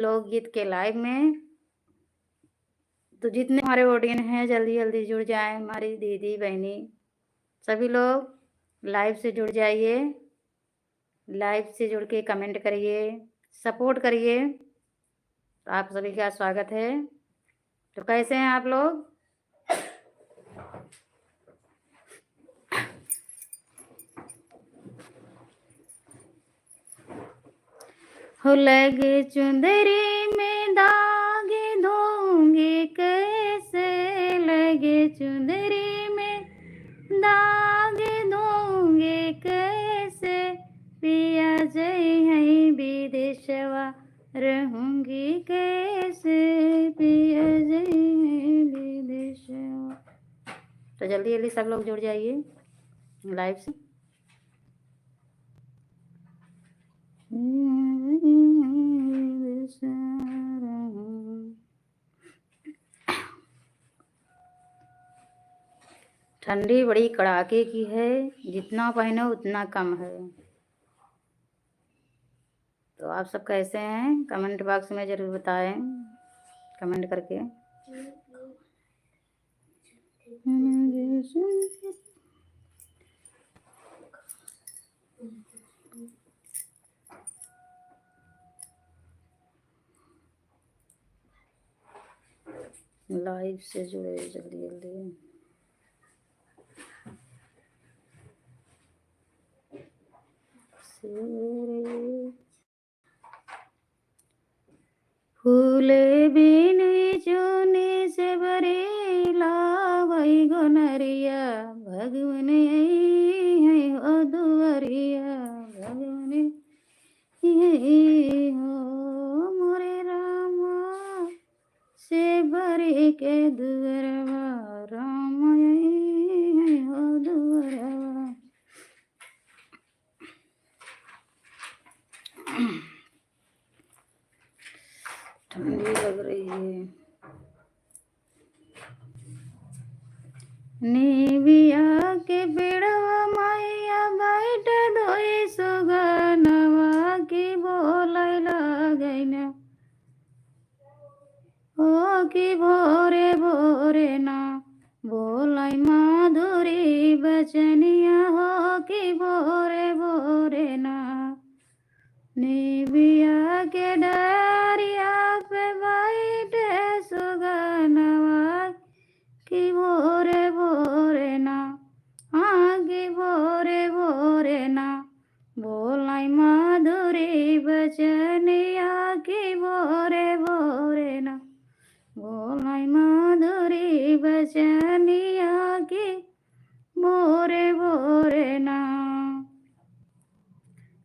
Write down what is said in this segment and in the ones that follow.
लोकगीत के लाइव में। तो जितने हमारे ऑडियंस हैं जल्दी-जल्दी जुड़ जाएँ, हमारी दीदी, बहनी सभी लोग लाइव से जुड़ जाइए। लाइव से जुड़ के कमेंट करिए, सपोर्ट करिए। तो आप सभी का स्वागत है। तो कैसे हैं आप लोग? हो लगे चुंदरी में दागे धोंगे कैसे, लगे चुंदरी में दागे धोंगे कैसे, पिया जय है विदेशवा रहूंगी कैसे, पिया जय है विदेशवा। तो जल्दी जल्दी सब लोग जुड़ जाइए लाइव से। ठंडी बड़ी कड़ाके की है, जितना पहनो उतना कम है। तो आप सब कैसे हैं? कमेंट बॉक्स में ज़रूर बताएं, कमेंट करके। लाइव से जुड़े जल्दी जल्दी। फूले बिन चुने से भरे लावई गोनरिया, भगवन है हो दुआरिया, भगवन ये हो मोरे रामा से भरे के दुअरवा, राम है हो दुअरवा। ठंडी लग रही है। नेविया के पेड़वा मैया बैठ धोई सुगनवा की बोलै लगैन, ओ की भोरे भोरे ना बोलै माधुरी बचनिया, हो की भोरे भोरे ना। नेविया के डारिया पे बैठे सुगनवा की भोरे भोरे ना, हाँ की भोरे भोरे ना बोलाई माधुरी बचनिया, की भोरे भोरे ना बोलाई माधुरी बचनिया, की भोरे भोरे ना।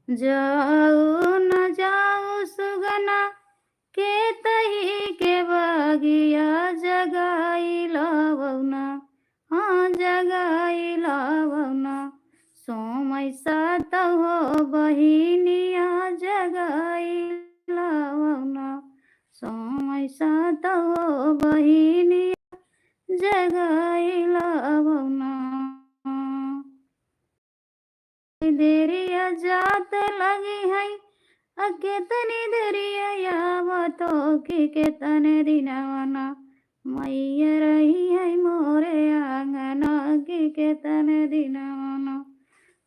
जाओ न जाओ सुगना के तही के बगिया, जगाई लावना, हाँ जगाई लावना। सोमय सात हो बहिनिया, जगाई लावना, सोमय सात हो बहिनिया, जगाई लावना। देरिया जात लगी है केतनी देरिया यावतो की केतने दिनवना, मैया रही है मोरे आंगना की केतने दिनवना,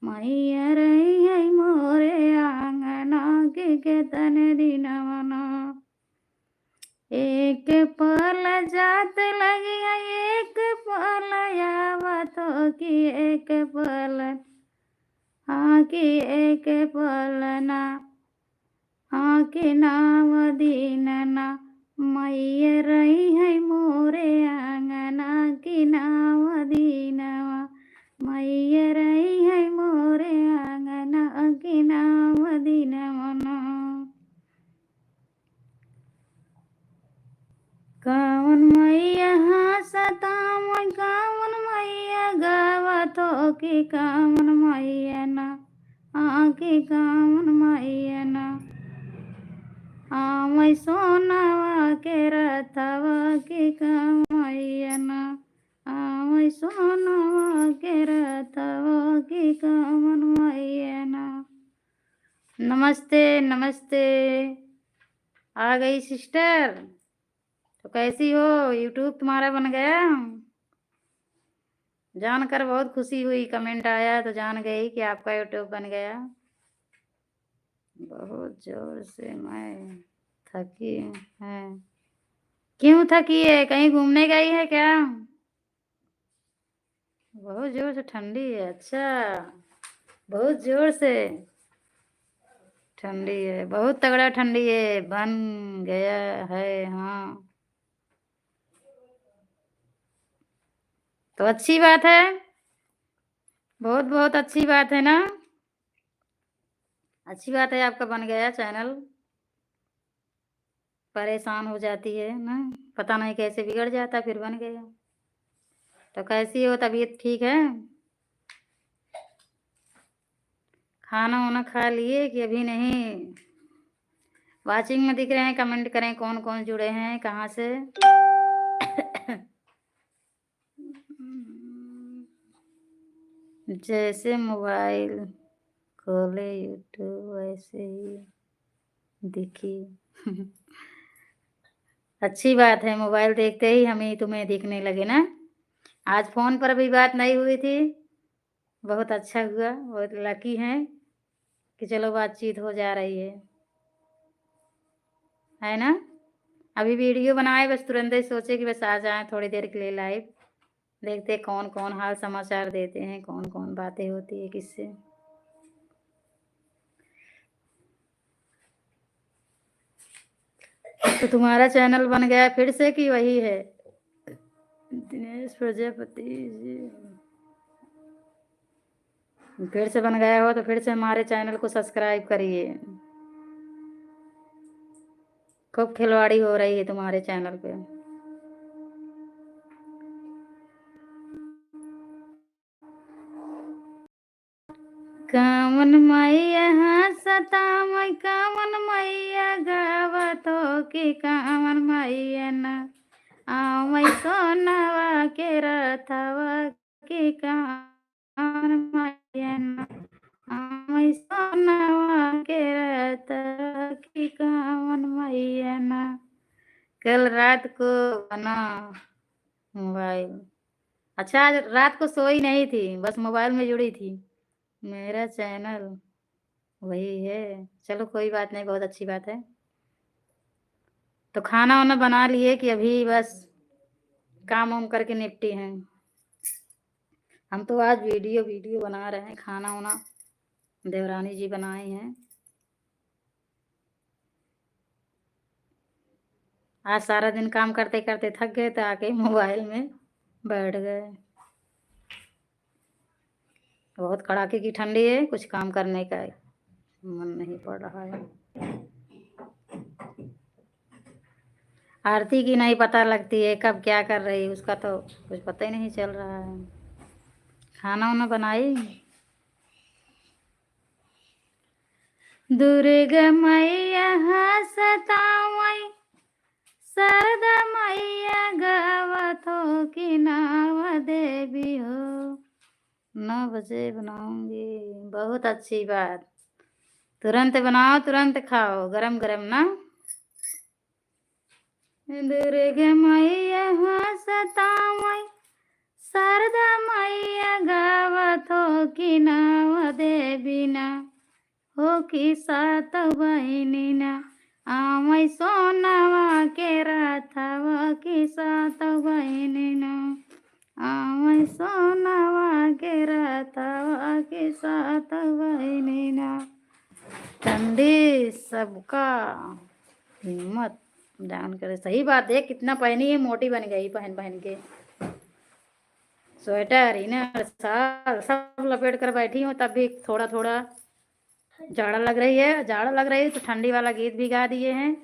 मैया रही है मोरे आंगना की केतने दिनवना। एक पल जात लगी है एक पल यावतो की एक पल, हाँ की एक पलना, हाँ के नाव दीनना, मैया रही है मोरे आंगना की नाव दीनवा, मैया रही है मोरे आंगना की नाव दीनवना। कावन मैया हंसता मैं कावन मैया गावतो की कावन मैया ना, आके कावन मैया ना। मैं सोनावा के रथवा की कामैया ना, मैं सोनावा के रथवा की कामैया ना। नमस्ते नमस्ते, आ गई सिस्टर। तो कैसी हो? यूट्यूब तुम्हारा बन गया? जानकर बहुत खुशी हुई, कमेंट आया तो जान गई कि आपका यूट्यूब बन गया। बहुत जोर से मैं थकी है। क्यों थकी है? कहीं घूमने गई है क्या? बहुत जोर से ठंडी है। अच्छा, बहुत जोर से ठंडी है, बहुत तगड़ा ठंडी है, बन गया है। हाँ, तो अच्छी बात है, बहुत बहुत अच्छी बात है ना। अच्छी बात है, आपका बन गया चैनल। परेशान हो जाती है ना, पता नहीं कैसे बिगड़ जाता, फिर बन गया। तो कैसी हो? तबीयत ठीक है? खाना वाना खा लिए कि अभी नहीं? वाचिंग में दिख रहे हैं, कमेंट करें कौन कौन जुड़े हैं, कहाँ से। जैसे मोबाइल खोले यूट्यूब वैसे ही दिखी। अच्छी बात है, मोबाइल देखते ही हमें तुम्हें दिखने लगे ना। आज फोन पर भी बात नहीं हुई थी, बहुत अच्छा हुआ, बहुत लकी हैं कि चलो बातचीत हो जा रही है ना। अभी वीडियो बनाए, बस तुरंत ही सोचे कि बस आ जाए थोड़ी देर के लिए लाइव, देखते कौन कौन हाल समाचार देते हैं, कौन कौन बातें होती है किससे। तो तुम्हारा चैनल बन गया फिर से कि वही है? दिनेश प्रजापति जी, फिर से बन गया हो तो फिर से हमारे चैनल को सब्सक्राइब करिए। खूब खिलवाड़ी हो रही है तुम्हारे चैनल पे। कामन मैया सतामय, कामन मैया गावत हो कि कामन मैया न आवै सोनवा के रथवा कि कामन मैया न आवै सोनवा के रथवा कि कामन मैया न। कल रात को बना मोबाइल। अच्छा, आज रात को सोई नहीं थी, बस मोबाइल में जुड़ी थी। मेरा चैनल वही है। चलो कोई बात नहीं, बहुत अच्छी बात है। तो खाना वाना बना लिए कि अभी बस काम वाम करके निपटी हैं? हम तो आज वीडियो वीडियो बना रहे हैं, खाना वाना देवरानी जी बनाए हैं। आज सारा दिन काम करते करते थक गए तो आके मोबाइल में बैठ गए। बहुत कड़ाके की ठंडी है, कुछ काम करने का मन नहीं पड़ रहा है। आरती की नहीं पता लगती है कब क्या कर रही है, उसका तो कुछ पता ही नहीं चल रहा है। खाना वाना बनाई? दुर्गा मैया सतावई, शारदा मैया गावत हो कि नाव देवी हो। 9 बजे बनाऊंगी, बहुत अच्छी बात। तुरंत बनाओ तुरंत खाओ, गरम गरम ना। दुर्गा मैया सतावई, शारदा मैया गावत हो कि नाव देवी ना हो कि सात बहिनी ना आवै सोनवा के रथवा कि सात बहिनी ना आवै सोनवा के रथवा कि सात बहिनी ना। ठंडी सबका हिम्मत डाउन करे। सही बात है, कितना पहनी है, मोटी बन गई पहन पहन के। स्वेटर इनर साल सब लपेट कर बैठी हूँ, तब भी थोड़ा थोड़ा जाड़ा लग रही है। जाड़ा लग रही है तो ठंडी वाला गीत भी गा दिए हैं।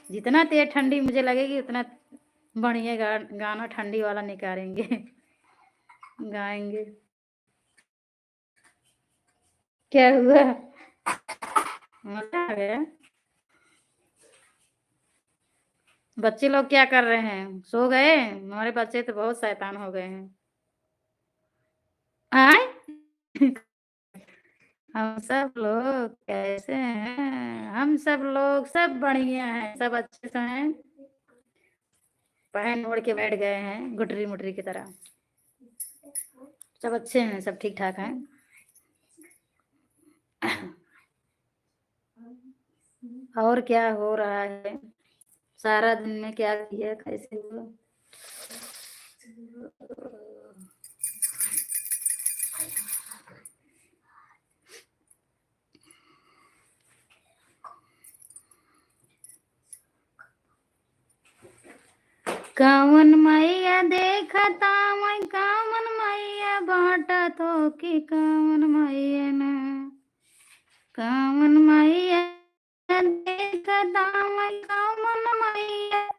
जितना तेज ठंडी मुझे लगेगी उतना बढ़िया गाना ठंडी वाला निकालेंगे। गाएंगे। क्या हुआ? मजा आ गया? बच्चे लोग क्या कर रहे हैं, सो गए? हमारे बच्चे तो बहुत शैतान हो गए हैं। आए? हम सब लोग कैसे हैं? हम सब लोग सब बढ़िया हैं, सब अच्छे से हैं। पहन ओढ़ के बैठ गए हैं गुटरी मुटरी की तरह। सब अच्छे हैं, सब ठीक ठाक हैं। और क्या हो रहा है? सारा दिन में क्या किया, कैसे हुआ? कावन मैया देखता मैं, कावन मैया बाटा तो कि कावन मैया ना, कावन मैया देखता मैं, कावन मैया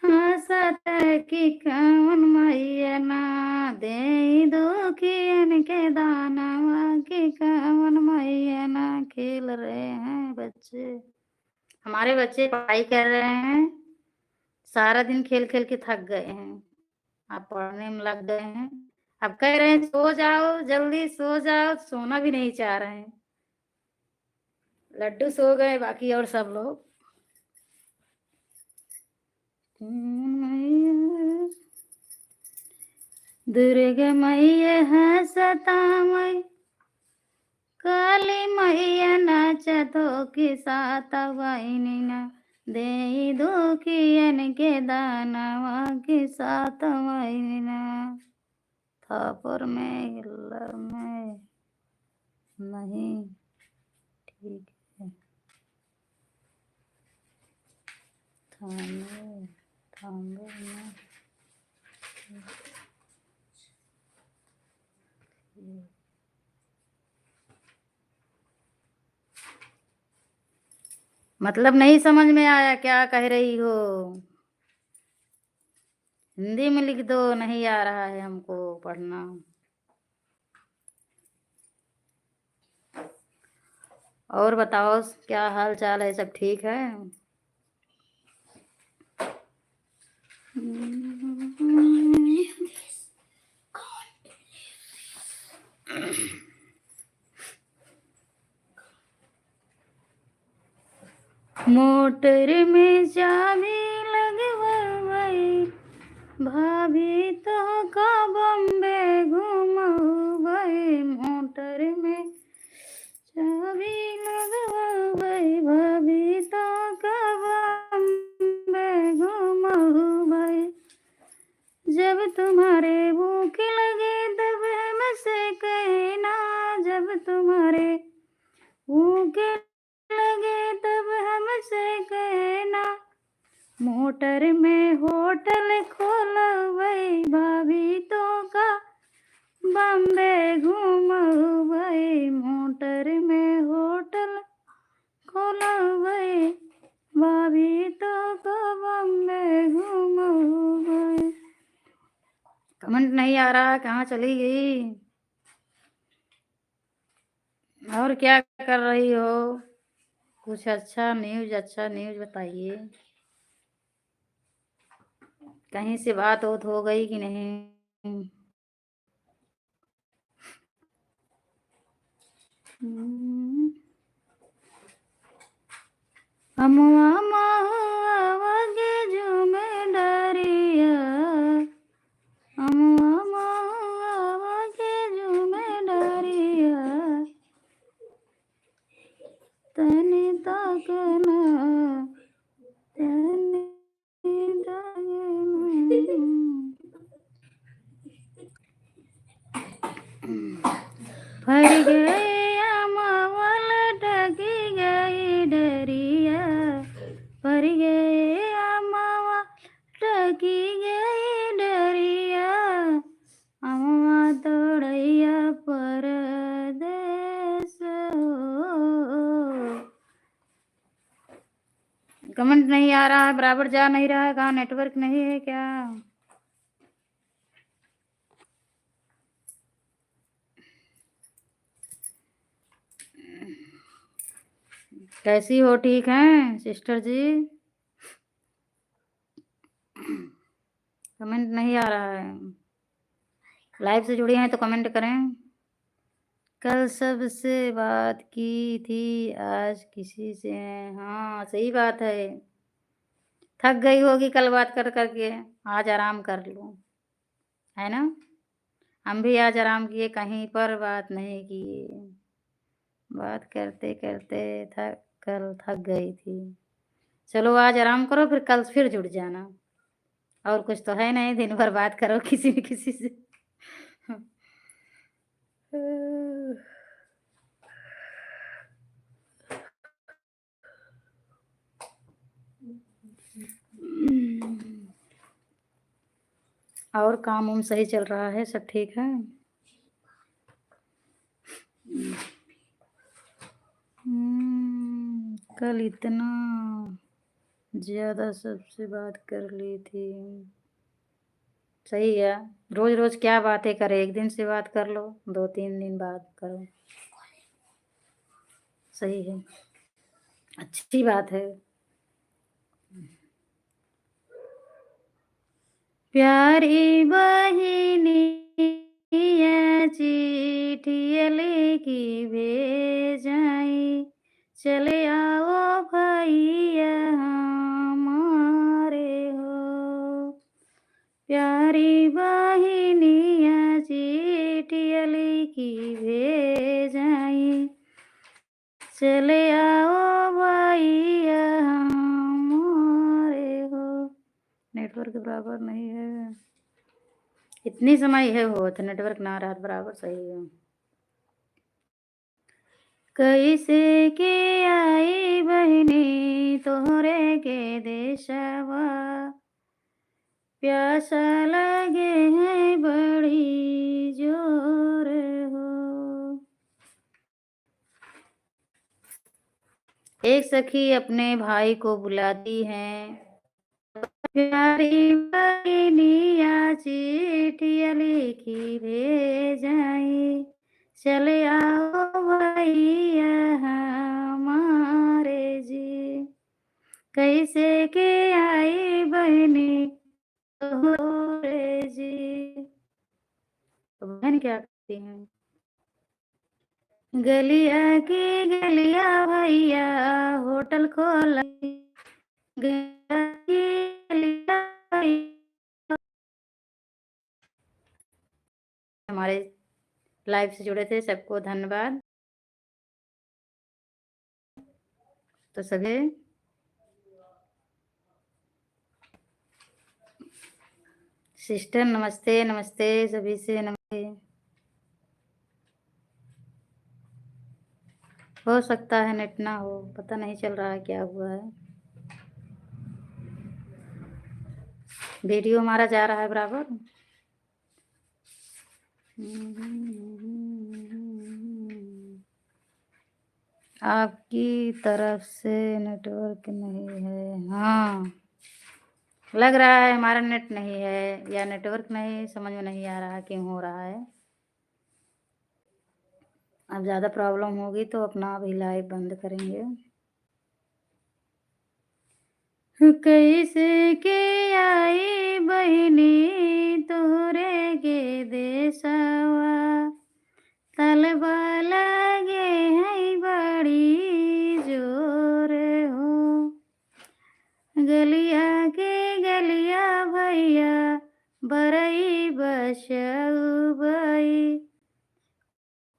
हंसत कि कावन मैया ना, दे दुखियन के दानवा कि कावन मैया ना। खेल रहे हैं बच्चे, हमारे बच्चे पढ़ाई कर रहे हैं। सारा दिन खेल खेल के थक गए हैं, अब पढ़ने में लग गए हैं। अब कह रहे हैं सो जाओ, जल्दी सो जाओ, सोना भी नहीं चाह रहे हैं। लड्डू सो गए, बाकी और सब लोग। दुर्गा मैया हंसता मैं, काली मैया नाचतो कि सात बहिनी ना, दे दुखियन के दानवा कि सात बहिनी ना। थापर में हिल्लर में नहीं ठीक है। थाने थांबे में मतलब नहीं समझ में आया क्या कह रही हो? हिंदी में लिख दो, नहीं आ रहा है हमको पढ़ना। और बताओ क्या हाल चाल है, सब ठीक है? मोटर में चाबी लगवाई, भाभी तो का बम्बे घुमवाई। मोटर में चाबी लगवाई, भाभी तो का बम्बे घुमवाई। जब तुम्हारे भूख लगे तब हमसे कहना, जब तुम्हारे भूख लगे तब हमसे कहना। मोटर में होटल खोलवई, भाभी तो का बम्बे घुमवई। मोटर में होटल खोलवई, भाभी तो का बम्बे घुमवई। कमेंट नहीं आ रहा, कहाँ चली गई? और क्या कर रही हो? कुछ अच्छा न्यूज बताइए। कहीं से बात हो गई कि नहीं? अमुआ महुआ के झूमे डरिया, अमुआ महुआ के झूमे डरिया। तनी ताकना, तनी फर गए अमावा लटकी गई डरिया, फर गए अमावा लटकी गई डरिया। अमवा तोड़ैया परदेस हो। कमेंट नहीं आ रहा है, बराबर जा नहीं रहा है। कहाँ नेटवर्क नहीं है क्या? कैसी हो, ठीक हैं सिस्टर जी? कमेंट नहीं आ रहा है। लाइव से जुड़ी हैं तो कमेंट करें। कल सबसे बात की थी, आज किसी से हाँ, सही बात है। थक गई होगी कल बात कर कर के, आज आराम कर लो, है ना? हम भी आज आराम किए, कहीं पर बात नहीं किए। बात करते-करते कल थक गई थी। चलो आज आराम करो, फिर कल फिर जुड़ जाना। और कुछ तो है नहीं, दिन भर बात करो किसी न किसी से। और काम-वाम सही चल रहा है, सब ठीक है? कल इतना ज़्यादा सबसे बात कर ली थी। सही है, रोज़-रोज़ क्या बातें करें, 1 दिन से बात कर लो, 2-3 दिन बात करो। सही है, अच्छी बात है। प्यारी बहिनिया चिट्ठिया लेके भेजाई, चले आओ भैया हमारे हो। प्यारी बहिनिया चिट्ठिया लेके भेजाई, चले आओ भैया हमारे हो। नेटवर्क बराबर नहीं है, इतनी समय है हो तो नेटवर्क ना रहत बराबर सही है। कैसे के आई बहिनी तोहरे के देशवा, प्यासा लगे है बड़ी जोर हो। एक सखी अपने भाई को बुलाती है, प्यारी बहिनिया चिट्ठिया लिखी भेजाई, चले आओ भैया हमारे जी। कैसे के आई बहनी तोरे जी। तो बहन क्या करती हैं? गलिया की गलिया भैया होटल खोला, गलिया की गलिया भैया। हमारे लाइव से जुड़े थे, सबको धन्यवाद। तो सभी सिस्टर नमस्ते, नमस्ते सभी से नमस्ते। हो सकता है नेट ना हो, पता नहीं चल रहा है क्या हुआ है। वीडियो हमारा जा रहा है बराबर। आपकी तरफ से नेटवर्क नहीं है। हाँ, लग रहा है हमारा नेट नहीं है या नेटवर्क नहीं, समझ में नहीं आ रहा क्यों हो रहा है। अब ज़्यादा प्रॉब्लम होगी तो अपना अभी लाइव बंद करेंगे। कैसे के आई बहिनी तोरे के देशवा, तलबा लगे है बड़ी जोर हो। गलिया के गलिया भैया बरई बसई,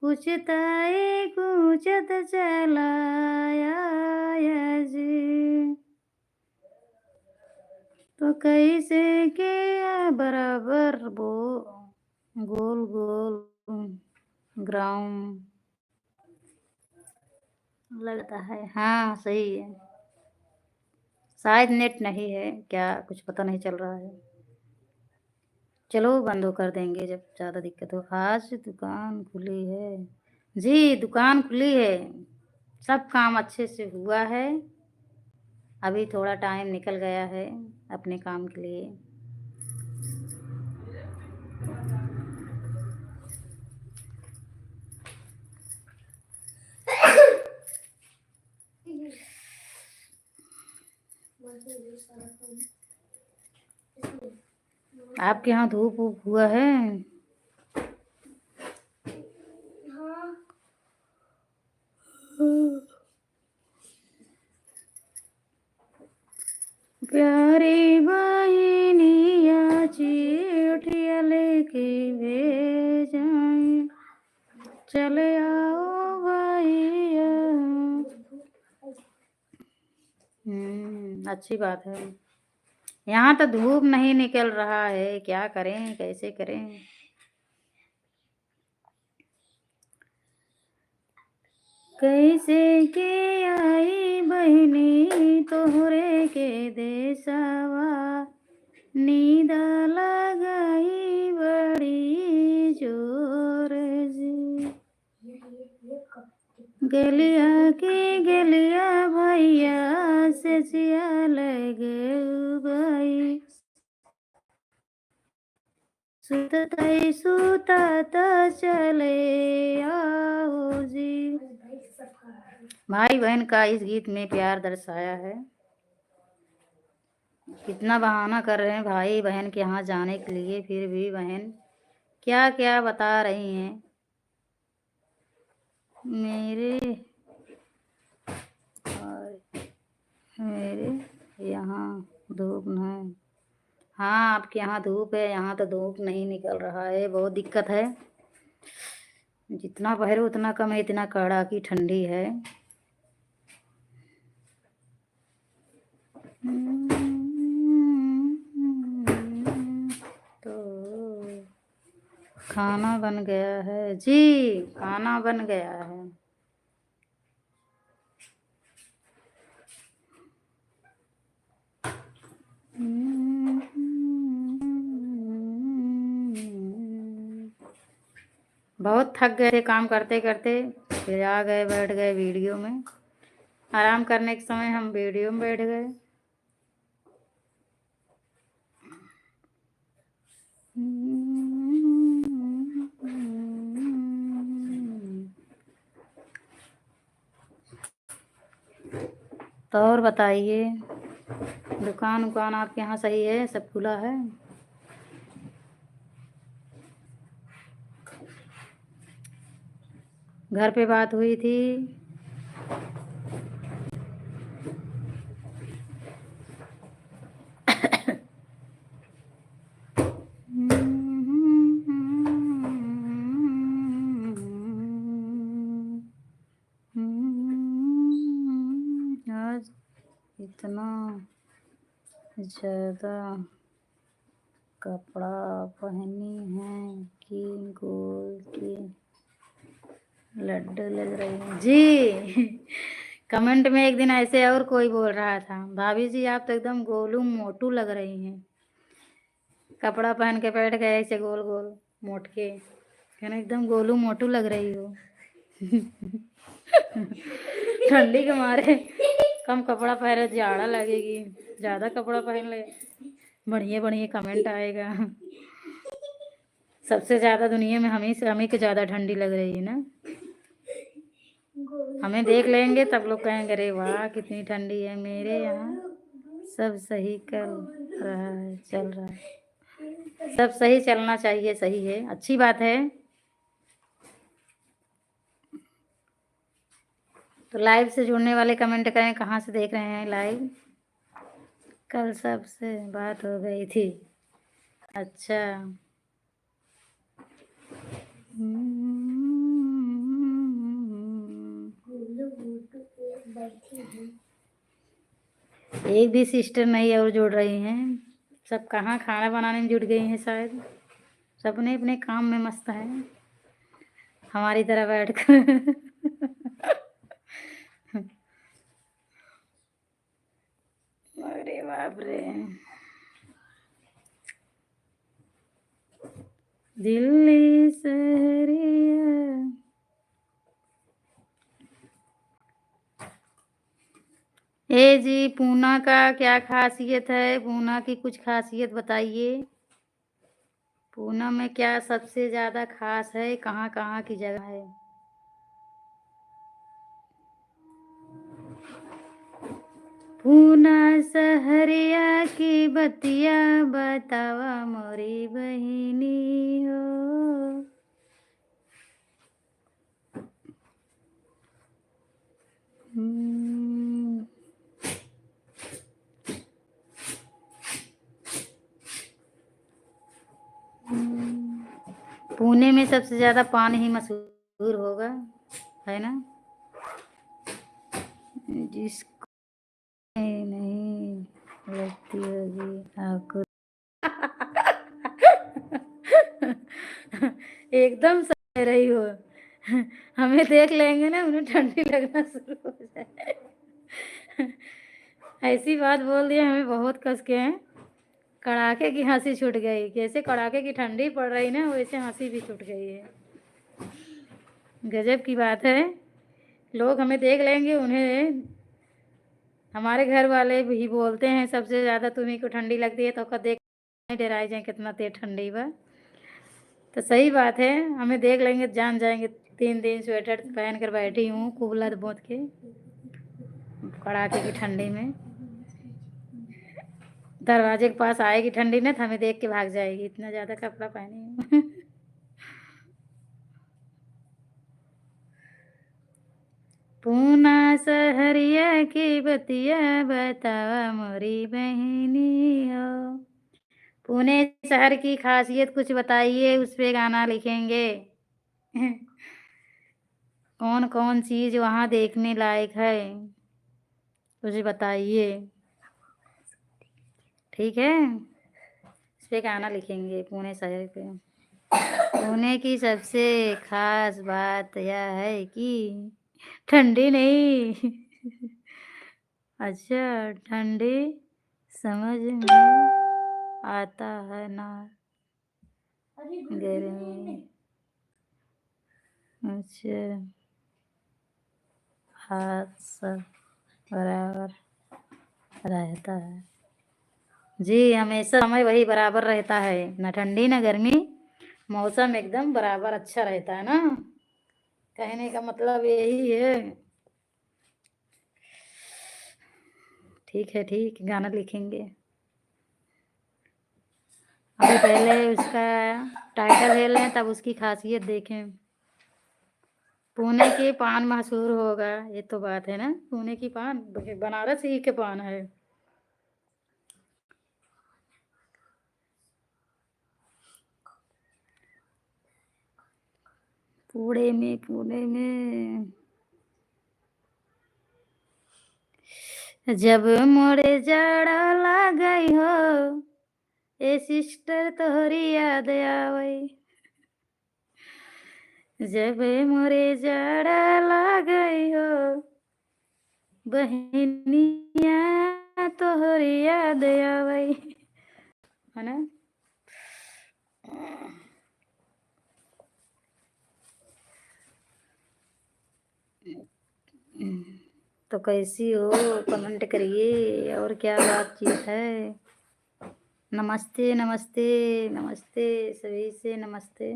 कुचताई कुचत चलाया जी। तो कैसे के बराबर वो गोल गोल ग्राउंड लगता है। हाँ सही है, शायद नेट नहीं है क्या, कुछ पता नहीं चल रहा है। चलो बंद हो कर देंगे जब ज़्यादा दिक्कत हो। आज दुकान खुली है जी, दुकान खुली है, सब काम अच्छे से हुआ है। अभी थोड़ा टाइम निकल गया है अपने काम के लिए। आपके यहाँ धूप वूप हुआ है? प्यारी बहनिया चिट्ठिया लेके भेजाएं, चले आओ भैया। अच्छी बात है। यहाँ तो धूप नहीं निकल रहा है, क्या करें कैसे करें। कैसे के आई बहनी तोहरे के देशवा, नींद लगाई बड़ी जोर जी। गलिया के गलिया भैया से जिया लगे भाई, सुतते सुतत चले आओ जी। भाई बहन का इस गीत में प्यार दर्शाया है। कितना बहाना कर रहे हैं भाई बहन के यहाँ जाने के लिए, फिर भी बहन क्या क्या बता रही हैं। मेरे यहाँ धूप नहीं। हाँ आपके यहाँ धूप है, यहाँ तो धूप नहीं निकल रहा है, बहुत दिक्कत है। जितना पहरो उतना कम है, इतना कड़ा की ठंडी है। तो खाना बन गया है जी, खाना बन गया है। बहुत थक गए थे काम करते करते, फिर आ गए बैठ गए वीडियो में। आराम करने के समय हम वीडियो में बैठ गए। तो और बताइए, दुकान उकान आपके यहाँ सही है, सब खुला है? घर पे बात हुई थी? आज इतना ज़्यादा कपड़ा पहनी है कि गोल की लड्डू लग रही है जी। कमेंट में एक दिन ऐसे और कोई बोल रहा था, भाभी जी आप तो एकदम गोलू मोटू लग रही हैं। कपड़ा पहन के बैठ गए ऐसे गोल गोल मोट के, कहना एकदम गोलू मोटू लग रही हो। ठंडी के मारे कम कपड़ा पहने जाड़ा लगेगी, ज़्यादा कपड़ा पहन ले बढ़िया बढ़िया कमेंट आएगा। सबसे ज़्यादा दुनिया में हमें को ज़्यादा ठंडी लग रही है ना। हमें देख लेंगे तब लोग कहेंगे अरे वाह कितनी ठंडी है। मेरे यहाँ सब सही कर रहा है, चल रहा है, सब सही चलना चाहिए, सही है, अच्छी बात है। तो लाइव से जुड़ने वाले कमेंट करें कहाँ से देख रहे हैं लाइव। कल सबसे बात हो गई थी, अच्छा। एक भी सिस्टर नहीं और जुड़ रही हैं, सब कहाँ खाना बनाने में जुट गई हैं शायद, सब अपने अपने काम में मस्त हैं हमारी तरह बैठकर। अरे बाप रे, दिल्ली शहरिया। ए जी पूना का क्या खासियत है, पूना की कुछ खासियत बताइए। पूना में क्या सबसे ज़्यादा खास है, कहाँ कहाँ की जगह है? पूना शहरिया की बतिया बतावा मोरी बहिनी हो। पुणे में सबसे ज़्यादा पान ही मशहूर होगा, है ना? जिसको नहीं लगती होगी आपको। एकदम सही कह रही हो। हमें देख लेंगे ना, उन्हें ठंडी लगना शुरू हो जाए। ऐसी बात बोल दी हमें बहुत कस के हैं। कड़ाके की हंसी छूट गई, जैसे कड़ाके की ठंडी पड़ रही ना वैसे हंसी भी छूट गई है। गजब की बात है। लोग हमें देख लेंगे, उन्हें हमारे घर वाले भी बोलते हैं सबसे ज़्यादा तुम्ही को ठंडी लगती है, तो का देख डराई जाए कितना तेज ठंडी बा। तो सही बात है, हमें देख लेंगे जान जाएंगे। 3 दिन स्वेटर पहन कर बैठी हूँ कूलर बोत के कड़ाके की ठंडी में। दरवाजे के पास आएगी ठंडी ना तो हमें देख के भाग जाएगी, इतना ज़्यादा कपड़ा पहनी हूँ। पूना सहरिया की बतिया बतावा मोरी बहनी हो। पुणे शहर की खासियत कुछ बताइए, उस पे गाना लिखेंगे। कौन कौन चीज वहाँ देखने लायक है, कुछ बताइए। ठीक है, इस पे गाना लिखेंगे पुणे शहर पे। पुणे की सबसे खास बात यह है कि ठंडी नहीं। अच्छा, ठंडी समझ में आता है ना, गर्मी। अच्छा, हाथ सब बराबर रहता है। जी, हमेशा समय वही बराबर रहता है, न ठंडी न गर्मी, मौसम एकदम बराबर अच्छा रहता है ना। कहने का मतलब यही है। ठीक है, ठीक, गाना लिखेंगे। अभी पहले उसका टाइटल ले लें तब उसकी खासियत देखें। पुणे के पान मशहूर होगा, ये तो बात है ना। पुणे की पान बनारस ही के पान है। पुणे में जब मोरे जाड़ा लागई हो, ए सिस्टर तोहरी याद आवई। जब मोरे जाड़ा लागई हो, बहनिया तोहरी याद आवई, है ना। तो कैसी हो कमेंट करिए, और क्या बातचीत है। नमस्ते नमस्ते नमस्ते, सभी से नमस्ते।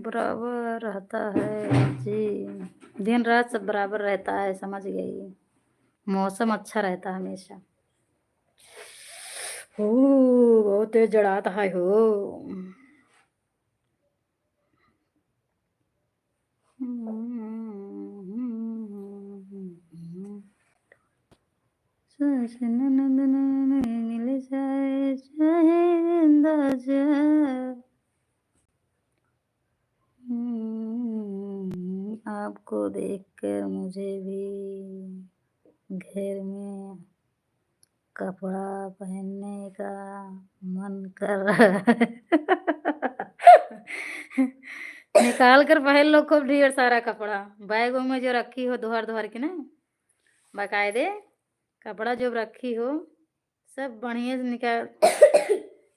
बराबर रहता है जी, दिन रात सब बराबर रहता है, समझ गई। मौसम अच्छा रहता है हमेशा। ओ, बहुत तेज जड़ाता है हो। मिल जाए चाहे अंदाजा। आपको देखकर मुझे भी घर में कपड़ा पहनने का मन कर रहा है। निकाल कर पहन लो खूब ढेर सारा कपड़ा, बैगों में जो रखी हो धोर धोर के ना, बाकायदे कपड़ा जो रखी हो सब बढ़िया से निकाल।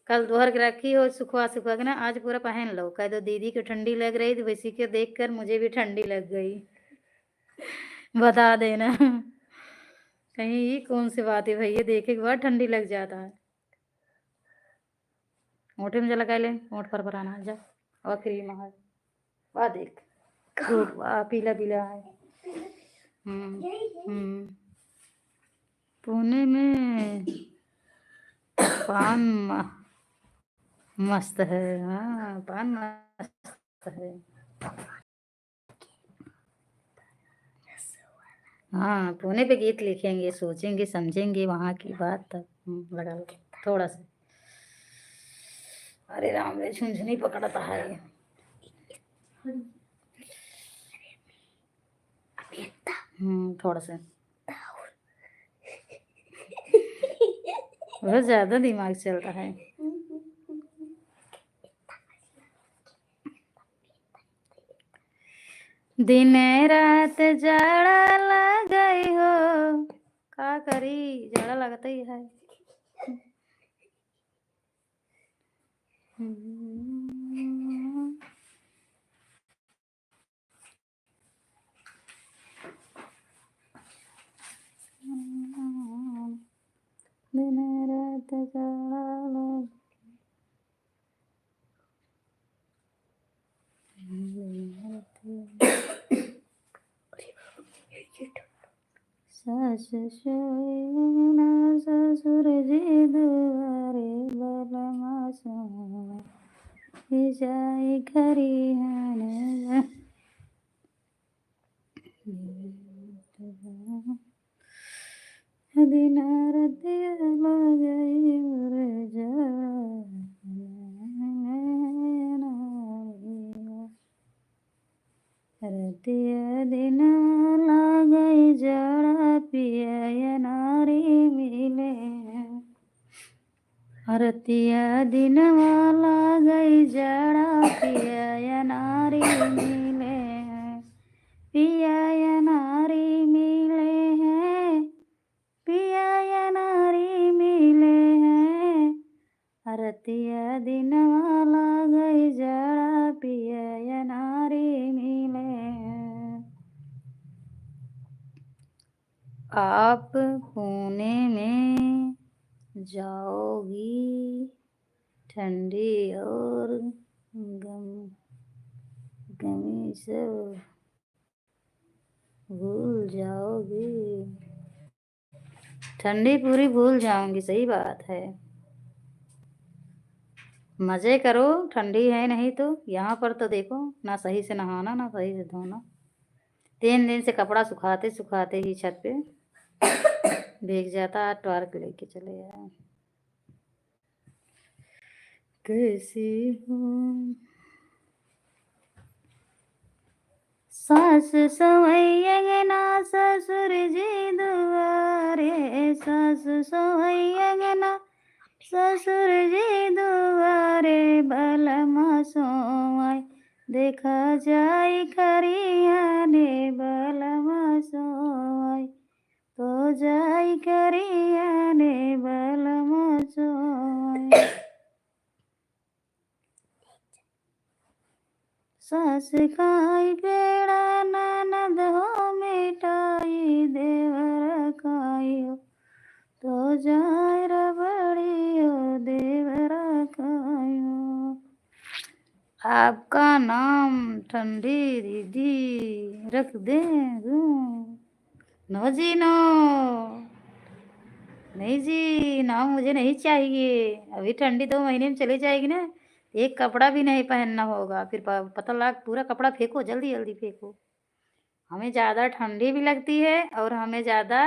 कल धोर के रखी हो सुखवा सुखवा के ना, आज पूरा पहन लो। कह दो दीदी को ठंडी लग रही थी, वैसी के देख कर मुझे भी ठंडी लग गई। बता देना। कहीं ये कौन सी बात है भैया, देखे के बाद ठंडी लग जाता है। मोटे में लगा ले, मोट पर आना जा। और क्रीम है, वाह देख, गुड, वाह पीला पीला है। हम्म। पुणे में पान मस्त है। हाँ, पान मस्त है। हाँ, पुणे पे गीत लिखेंगे, सोचेंगे समझेंगे वहाँ की बात, तब लगा लो थोड़ा सा। अरे राम रे, झुनझुनी पकड़ता है ये। थोड़ा सा बहुत ज्यादा दिमाग चलता है। दिन रात जाड़ा लगई हो, का करी, जाड़ा लगता ही है। दिन रात जाड़ा लग सास सोई ना ससुर जी दुआरे, बलमा सोई जाई खरिहाने। दिन रात लगई मोर रतिया दिन लागई जड़ा, पिया नारी मिले। रतिया दिन लागई जड़ा, पिया नारी मिले। पिया नारी मिले हैं, पिया नारी मिले हैं। रतिया दिन लागई जड़ा, पिया नारी मिले हैं। आप पुणे में जाओगी, ठंडी और गमी सब भूल जाओगी। ठंडी पूरी भूल जाऊंगी, सही बात है। मजे करो, ठंडी है नहीं तो। यहाँ पर तो देखो, ना सही से नहाना ना सही से धोना। 3 दिन से कपड़ा सुखाते सुखाते ही छत पे भीग जाता, टॉर्क लेके चले आए। कैसी हूँ सास सवैया ना ससुर जी दुआरे, सास सवैया ना ससुर जी दुआरे, बलमा सोई देखा जाई खरियाने। बलमा सोई तो जाई खरियाने, बलमा सोई। सास खाई पेड़ा ननद हो मिठाई, देवर खाइयो तो जाए रबड़ियो, देवर खाइयो। आपका नाम ठंडी दीदी रख दे दूं? नो जी नो, नहीं जी, नाम मुझे नहीं चाहिए। अभी ठंडी 2 महीने में चली जाएगी ना, एक कपड़ा भी नहीं पहनना होगा। फिर पता लग पूरा कपड़ा फेंको, जल्दी जल्दी फेंको। हमें ज़्यादा ठंडी भी लगती है और हमें ज़्यादा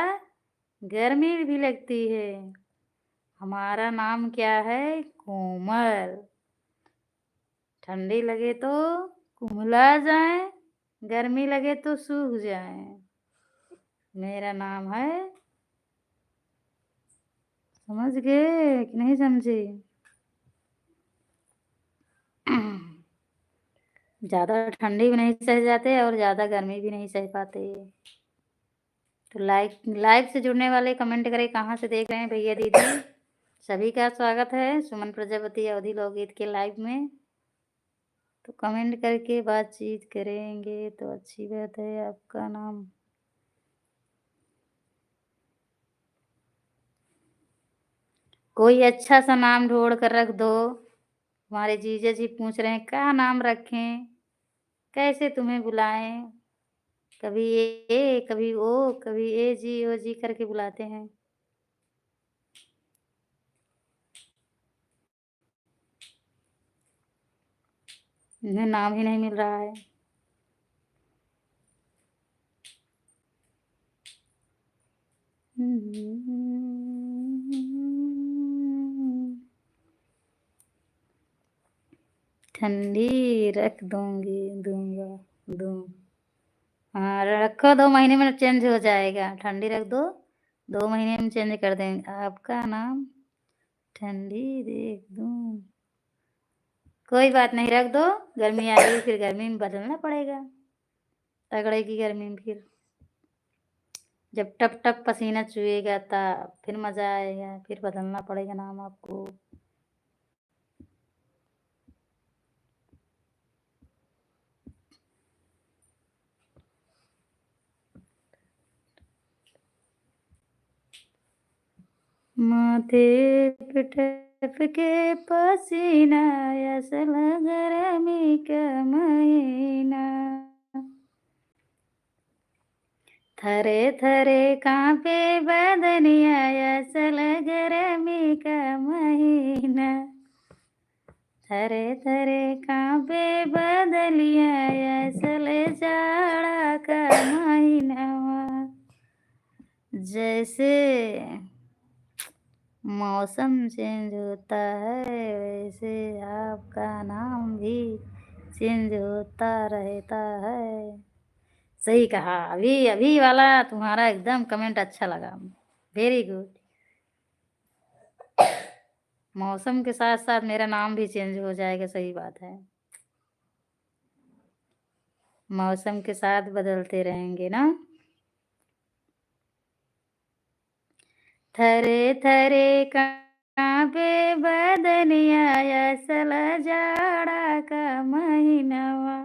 गर्मी भी लगती है। हमारा नाम क्या है? कोमल। ठंडी लगे तो कुमला जाए, गर्मी लगे तो सूख जाए। मेरा नाम है, समझ गए कि नहीं समझे? ज़्यादा ठंडी भी नहीं सह जाते और ज़्यादा गर्मी भी नहीं सह पाते। तो लाइव से जुड़ने वाले कमेंट करें, कहाँ से देख रहे हैं भैया दीदी। सभी का स्वागत है सुमन प्रजापति अवधि लोकगीत के लाइव में। तो कमेंट करके बातचीत करेंगे तो अच्छी बात है। आपका नाम कोई अच्छा सा नाम ढूंढ कर रख दो। हमारे जीजा जी पूछ रहे हैं क्या नाम रखें, कैसे तुम्हें बुलाएं। कभी ए कभी ओ, कभी ए जी ओ जी करके बुलाते हैं। इन्हें नाम ही नहीं मिल रहा है। ठंडी रख दूंगा। दूं हाँ रखो, 2 महीने में चेंज हो जाएगा। ठंडी रख दो, 2 महीने में चेंज कर देंगे। आपका नाम ठंडी देख दूं। कोई बात नहीं, रख दो। गर्मी आ गई, फिर गर्मी में बदलना पड़ेगा। तगड़े की गर्मी में फिर जब टप टप पसीना चुएगा तब फिर मजा आएगा, फिर बदलना पड़ेगा नाम आपको। माथे पे टपके पसीना, असल गर्मी का महीना। थरे थरे कांपे बदनिया, असल गर्मी का महीना। थरे थरे कांपे बदलिया, असल जाड़ा का महीना। जैसे मौसम चेंज होता है वैसे आपका नाम भी चेंज होता रहता है। सही कहा। अभी अभी वाला तुम्हारा एकदम कमेंट अच्छा लगा। Very good. मौसम के साथ साथ मेरा नाम भी चेंज हो जाएगा, सही बात है। मौसम के साथ बदलते रहेंगे ना। थरे थरे कांपे बदनिया, असल जाड़ा का महीनावा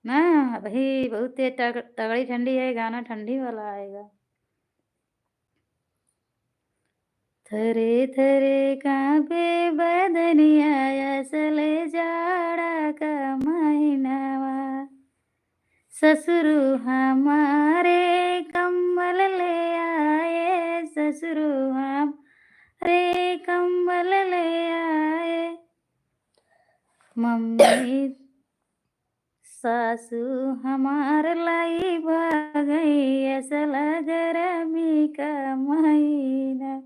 ना। भाई बहुत तेज तगड़ी ठंडी है, गाना ठंडी वाला आएगा। थरे थरे कांपे बदनिया, असल जाड़ा का महीनावा। ससुरु हमारे कंबल ले आए, ससुरु हमारे कंबल ले आए। मम्मी सासू हमार लाई भागई, असल गर्मी का महीना।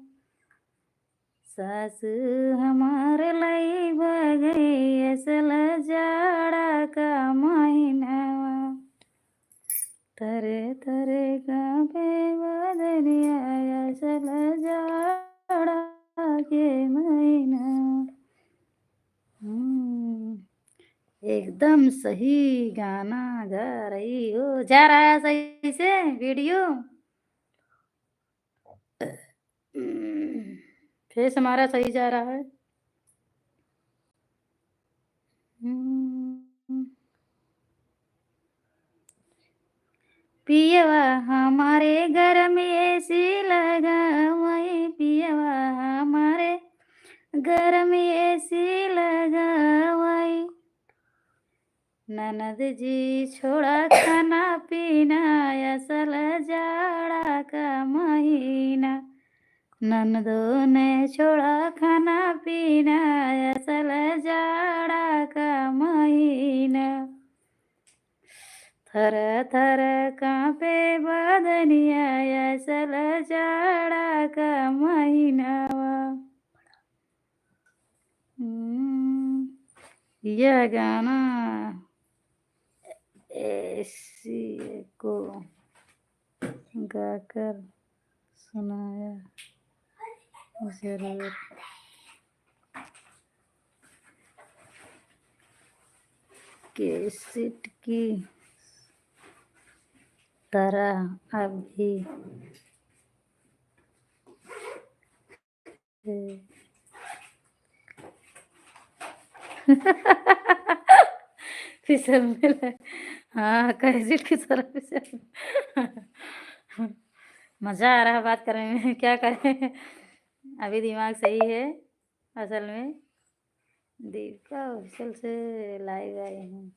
सासू हमार लाई भागई, असल जाड़ा का महीना। तरे तरे कांपे बदनिया, असल जाड़ा के महीना। एकदम सही गाना गा रही हो। जा रहा है सही से वीडियो। फेस हमारा सही जा रहा है। पियवा हमारे घर में एसी लगा वही, पियवा हमारे घर में एसी लगा वही। ननद जी छोड़ा खाना पीना, असल जाड़ा का महीना। ननदों ने छोड़ा खाना पीना, असल जाड़ा का महीना। थर थर कांपे बदनिया, असल जाड़ा का महीनावा। यह गाना ऐसी को गाकर सुनाया जरूर। कैसेट की तरह अब भी फिसलने लगे। हाँ कैसेट की तरह फिसल। मजा आ रहा है बात करने में, क्या करें। अभी दिमाग सही है असल में। दीपिका ऑफिशियल से लाइव आए हैं।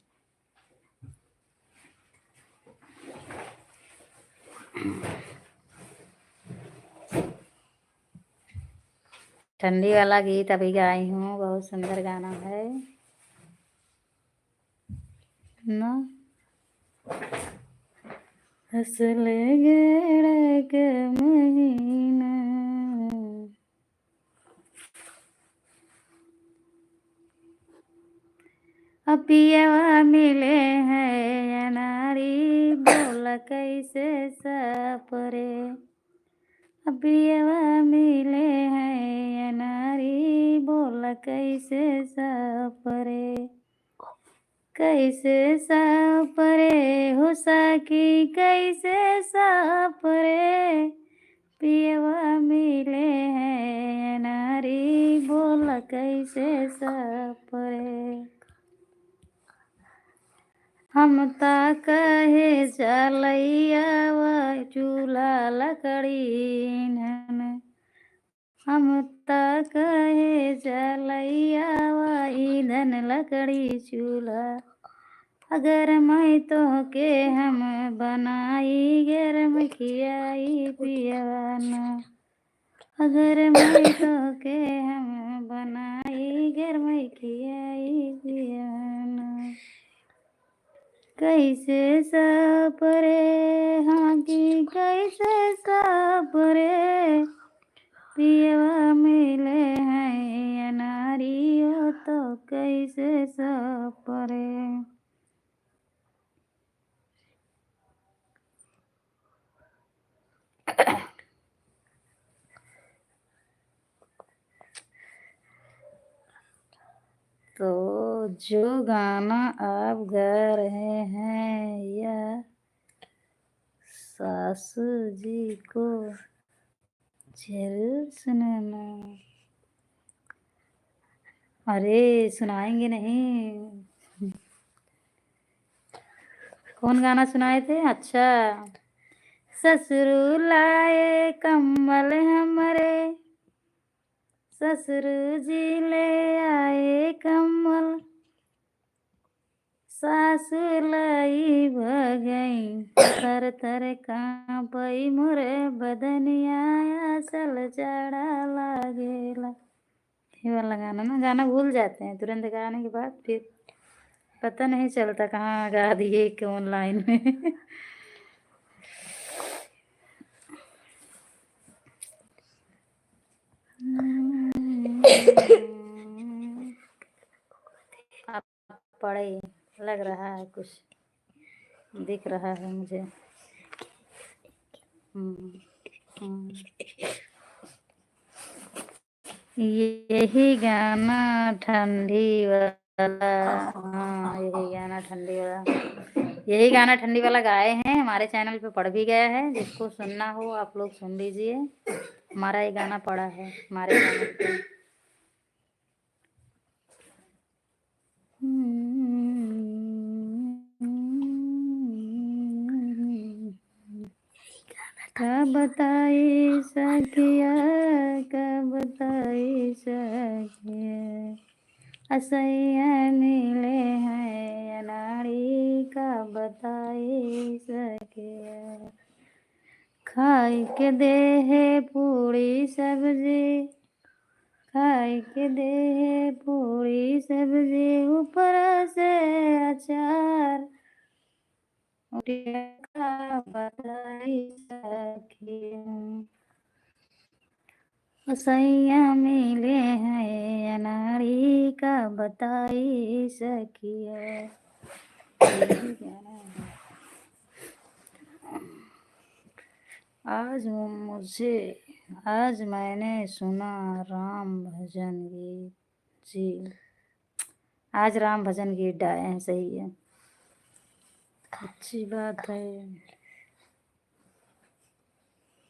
ठंडी वाला गीत अभी गाई हूँ, बहुत सुंदर गाना है ना। असल गेड़ा के महीना। सपरे, पियवा मिले हैं अनारी, बोला कैसे सपरे, कैसे सपरे हो सकी, कैसे सपरे, पियवा मिले हैं अनारी, बोला कैसे सपरे। हम ता कहे जलैयावा चूल्हा लकड़ी ईंधन, हम ता कहे जलैयावा ईंधन लकड़ी चूल्हा, अगर मैं तो के हम बनाई गरम खियाई पियवाना, अगर मैं तो के हम बनाई गरम खियाई पियवाना, कैसे सपरे हाँ की कैसे सपरे, पियवा मिले हैं अनारी हो तो कैसे सपरे। तो जो गाना आप गा रहे हैं या सासू जी को जरूर सुनाना। अरे सुनाएंगे नहीं। कौन गाना सुनाए थे? अच्छा, ससुर लाए कम्बल हमरे, ससुर जी ले आए कम्बल, सासु लाई भगई, तर तर कांपई मोरे बदनिया, सल चढ़ा लागेला। ये वाला गाना ना, गाना भूल जाते हैं तुरंत गाने के बाद, फिर पता नहीं चलता कहाँ गा दिए कौन लाइन में। आप पढ़े, लग रहा है कुछ दिख रहा है मुझे। यही गाना ठंडी वाला, हाँ यही गाना ठंडी वाला, यही गाना ठंडी वाला गाए हैं, हमारे चैनल पे पढ़ भी गया है। जिसको सुनना हो आप लोग सुन लीजिए, हमारा ये गाना पड़ा है हमारे चैनल पे। का बताई सखिया, का बताई सखिया, असैया मिले हैं अनाड़ी, का बताई सखिया, खाई के दे है पूरी सब्जी, खाई के दे है पूरी सब्जी, ऊपर से अचार, का बताई सखिया, असैया मिले हैं अनाड़ी, का बताई सखिया। आज मैंने सुना राम भजन गीत जी, आज राम भजन गीत गाए हैं, सही है, अच्छी बात है।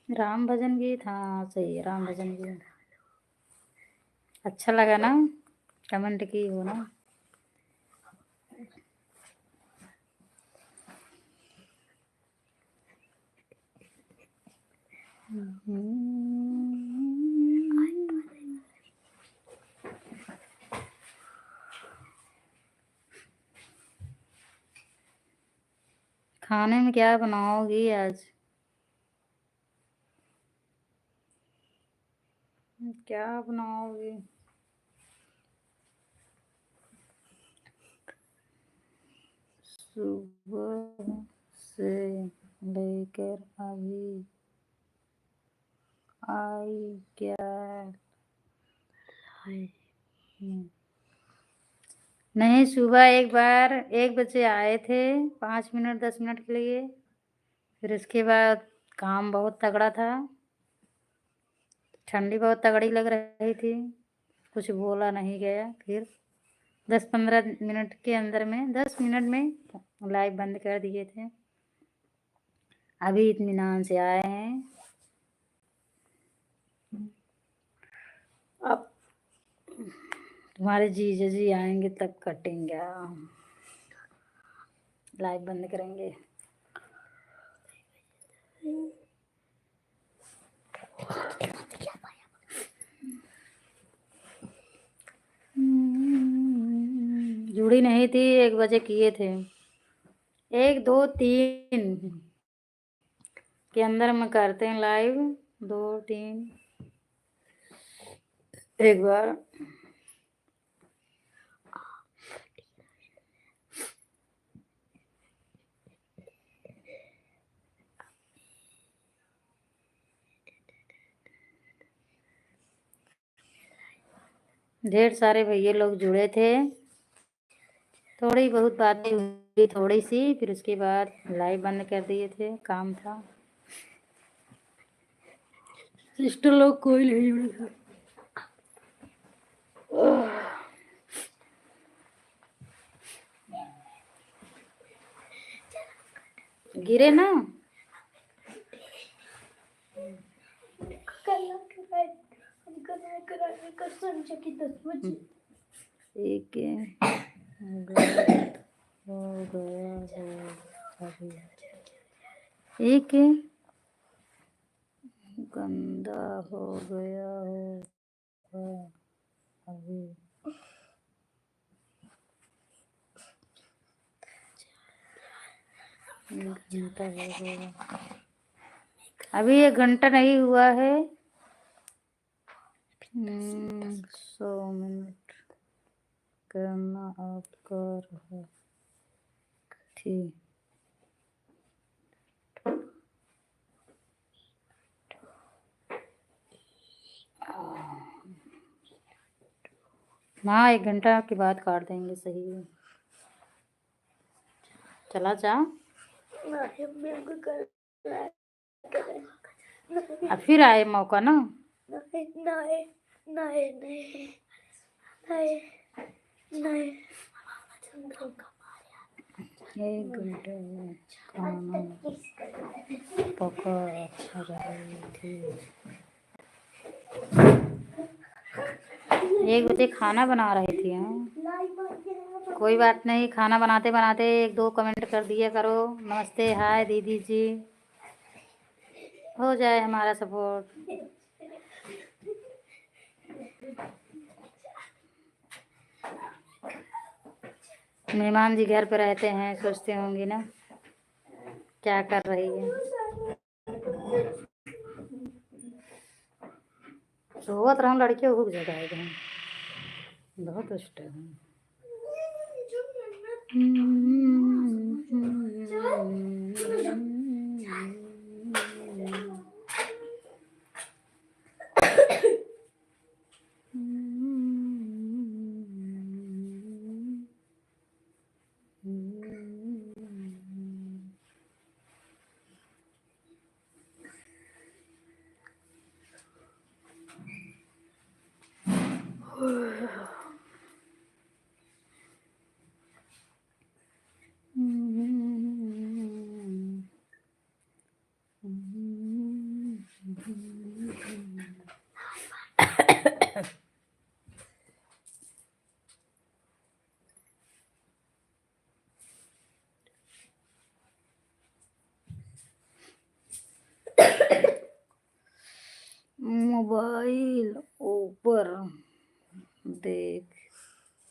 राम भजन गीत, हाँ सही है, राम भजन गीत अच्छा लगा ना, कमेंट की हो ना। खाने में क्या बनाओगी आज? क्या बनाओगी? सुबह से लेकर अभी आई क्या? नहीं, सुबह एक बार 1 बजे आए थे, 5 मिनट 10 मिनट के लिए, फिर उसके बाद काम बहुत तगड़ा था, ठंडी बहुत तगड़ी लग रही थी, कुछ बोला नहीं गया। फिर 10-15 मिनट के अंदर में 10 मिनट में लाइव बंद कर दिए थे। अभी इत्मीनान से आए हैं। अब तुम्हारे जीजा जी आएंगे तब कटेंगे, लाइव बंद करेंगे। जुड़ी नहीं थी, 1 बजे किए थे। 1 2 3 के अंदर में करते हैं लाइव। 2 3 एक बार। ढेर सारे भैया लोग जुड़े थे, थोड़ी बहुत बातें हुई थोड़ी सी, फिर उसके बाद लाइव बंद कर दिए थे, काम था। सिस्टर लोग कोई नहीं जुड़े थे। गिरे ना। एक हो गया अभी, एक गंदा हो गया होगा अभी। घंटा हो गया, अभी 1 घंटा नहीं हुआ है। 100 मिनट करना आपका रहा। ठीक, हाँ 1 घंटा के बाद काट देंगे, सही है। चला जा। अब फिर आए मौका ना। एक घंटे में खाना पका रही थी। 1 बजे खाना बना रही थी। कोई बात नहीं, खाना बनाते बनाते 1-2 कमेंट कर दिया करो। नमस्ते, हाय दीदी जी, हो जाए हमारा सपोर्ट। मेहमान जी घर पे रहते हैं, सोचते होंगी ना क्या कर रही है। सोवत रहूं लड़कियों को जगह है, बहुत दुष्ट है। मोबाइल ऊपर देख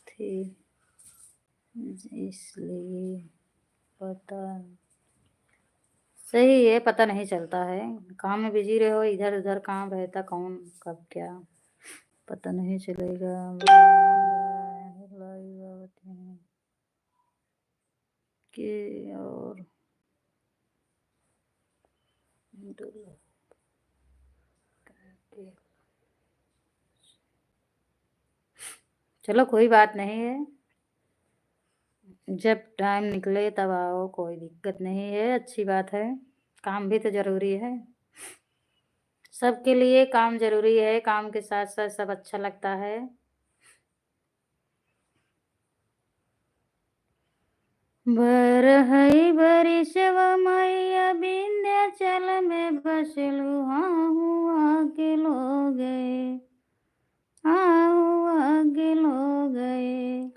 थी इसलिए पता सही है, पता नहीं चलता है। काम में बिजी रहो, इधर उधर काम रहता, कौन कब क्या पता नहीं चलेगा। कि और चलो कोई बात नहीं है, जब टाइम निकले तब आओ, कोई दिक्कत नहीं है, अच्छी बात है। काम भी तो ज़रूरी है। सबके लिए काम ज़रूरी है, काम के साथ-साथ सब अच्छा लगता है। बरहई बरिसवा मैया विंध्याचल में बसलू, हाँ के लो गए, हाँ के लो गए।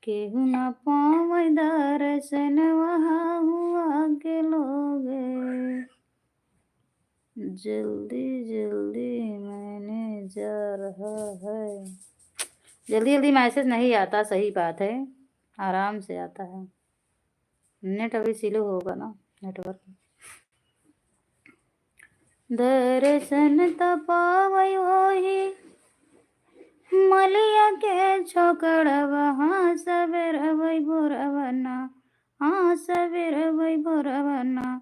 केहू न पावै दर्शन, वहाँ के लो गए। जल्दी जल्दी मैंने जा रहा है। जल्दी जल्दी मैसेज नहीं आता, सही बात है, आराम से आता है। नेट अभी स्लो होगा ना, नेटवर्क। दर्शन त पावै होही मलिया के छोकड़वा, हाँ सबेर वही भोरवना, हाँ सबेर वही भोरवना।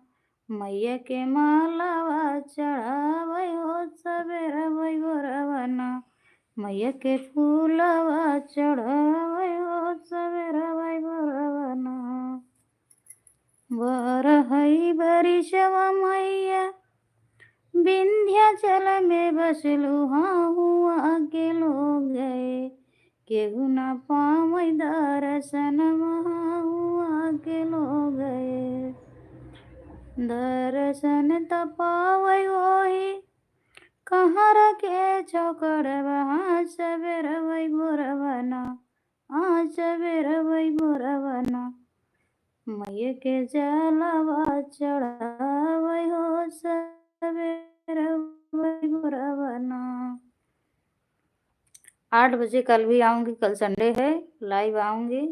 मैया के मालावा चढ़ावै हो सबेर वही भोरवना। मैया के फूलवा चढ़ावै हो सबेर वही भोरवना। बरहई बरिसवा मैया विंध्याचल में बसलू, हाँ हुआ के लो गए। केहू न पावै दर्शन, वहाँ हुआ के लो गए। दर्शन त पावै होही कहर के चौकड़वा, हाँ सबेर वही भोरवना, हाँ सबेर वही भोरवना। मैया के जलवा चढ़ावै हो सबेर वही भोरवना। 8 बजे कल भी आऊँगी, कल संडे है, लाइव आऊँगी।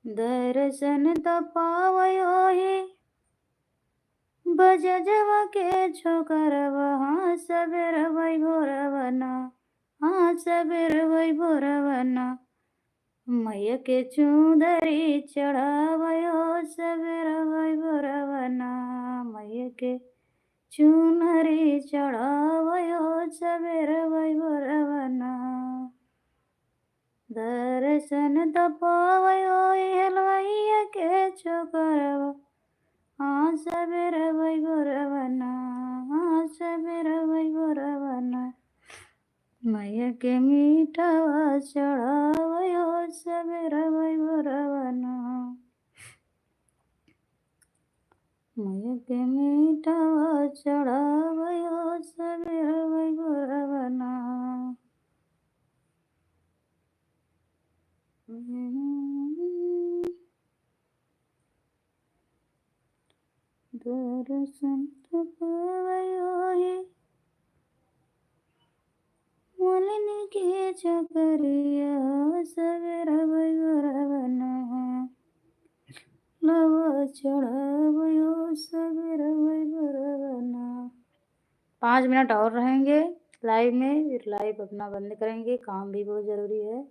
दर्शन त पावै होही बजजवा के छोकरवा, हाँ सबेर वही भोरवना, हाँ सबेर वही भोरवना। मैया के चुंदरी चढ़ावै हो सबेर वही भोरवना। मैया के चुनरी चढ़ावै हो सबेर वही भोरवना। दर्शन त पावै होई हलवैया के छोकरवा, हाँ सबेर वही भोरवना, हाँ सबेर वही भोरवना। मैया के मीठवा चढ़ावै हो सबेर वही भोरवना। मैया के मीठवा चढ़ावै हो सबेर वही भोरवना। दर्शन त पावै होही मोलिनी के चकरिया, सबेर वही भोरवना। लवा चढ़ावै हो सबेर वही भोरवना। 5 मिनट और रहेंगे लाइव में, फिर लाइव अपना बंद करेंगे, काम भी बहुत ज़रूरी है।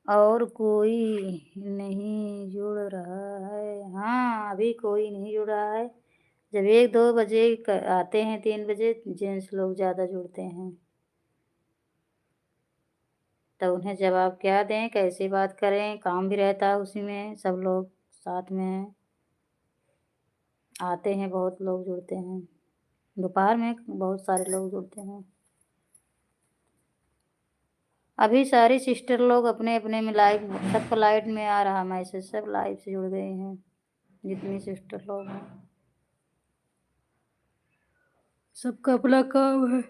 और कोई नहीं जुड़ रहा है, हाँ अभी कोई नहीं जुड़ रहा है। जब 1-2 बजे आते हैं, 3 बजे जेंट्स लोग ज़्यादा जुड़ते हैं, तो उन्हें जवाब क्या दें, कैसे बात करें, काम भी रहता है उसी में। सब लोग साथ में आते हैं, बहुत लोग जुड़ते हैं, दोपहर में बहुत सारे लोग जुड़ते हैं। अभी सारी सिस्टर लोग अपने अपने में लाइव, सबको लाइव में आ रहा मैसेज, सब लाइव से जुड़ गए हैं जितनी सिस्टर लोग हैं। सबका अपना काम है।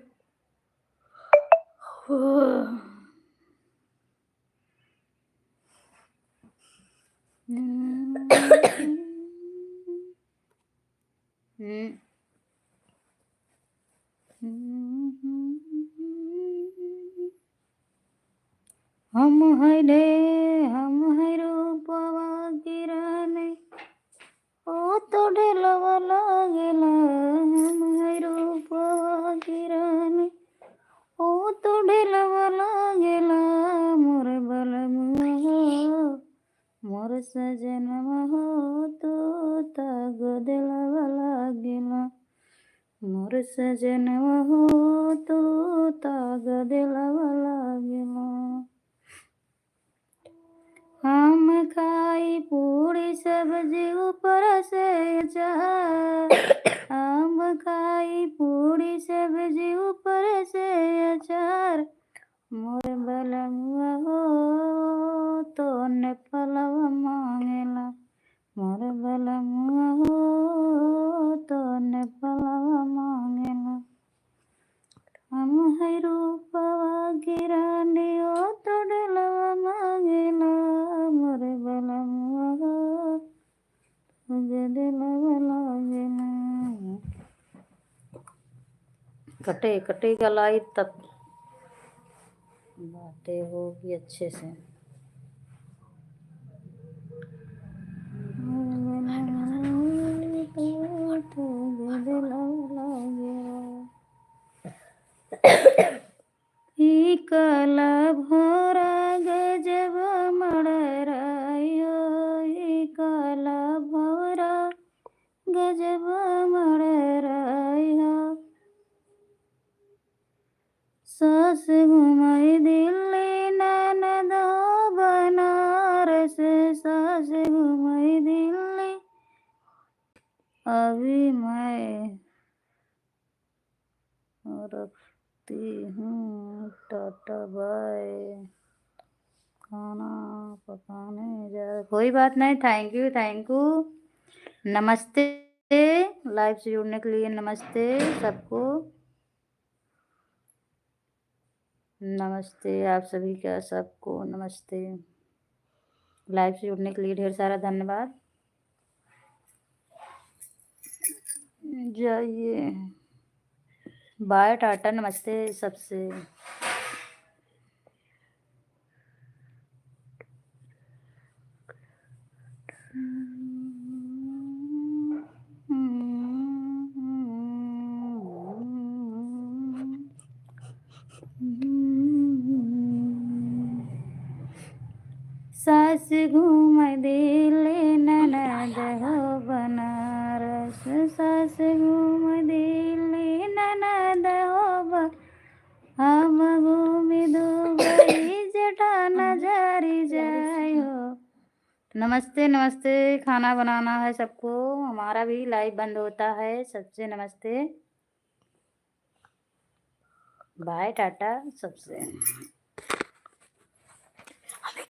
हम है रे, हम है रूपवा गिराने, ओ तो ढेलवा लागेला। हम है रूपवा गिराने, ओ तो ढेलवा लागेला। मोर बलमुआ हो, मोर सजनवा हो, तो ताग दिलवा लागेला। मोर सजनवा हो, तो ताग दिलवा लागेला। हम खाई पूरी सब्जी ऊपर से अचार। हम खाई पूरी सब्जी ऊपर से अचार। मोर बलमुआ हो तो ने पलवा मांगेला। मोर बलमुआ हो तो ने पलवा मांगेला। हम है रूपवा गिराने ओ तो डलवा मांगेला। मोर बलमुआ हो तुझे दिलवा लागेला। कटे कटे गलाई तब बातें होगी अच्छे से। कला भोरा गजब मड़रायो। कला भोरा गजब मड़रायो। सास घुमाई दिल्ली ननद बनारस। सास घुमाई दिल्ली अभी मैं रखती हूँ टाटा बाय। खाना पकाने जा। कोई बात नहीं। थैंक यू नमस्ते। लाइव से जुड़ने के लिए नमस्ते सबको। नमस्ते आप सभी का सबको नमस्ते। लाइव से जुड़ने के लिए ढेर सारा धन्यवाद। जाइए बाय टाटा नमस्ते सबसे। सास घूम दिल्ली ननद हो बनारस। सास घूम दिल्ली ननद हो हम घूमी दुबई जटा नजरी जाय हो। नमस्ते। खाना बनाना है सबको। हमारा भी लाइव बंद होता है। सबसे नमस्ते बाय टाटा सबसे।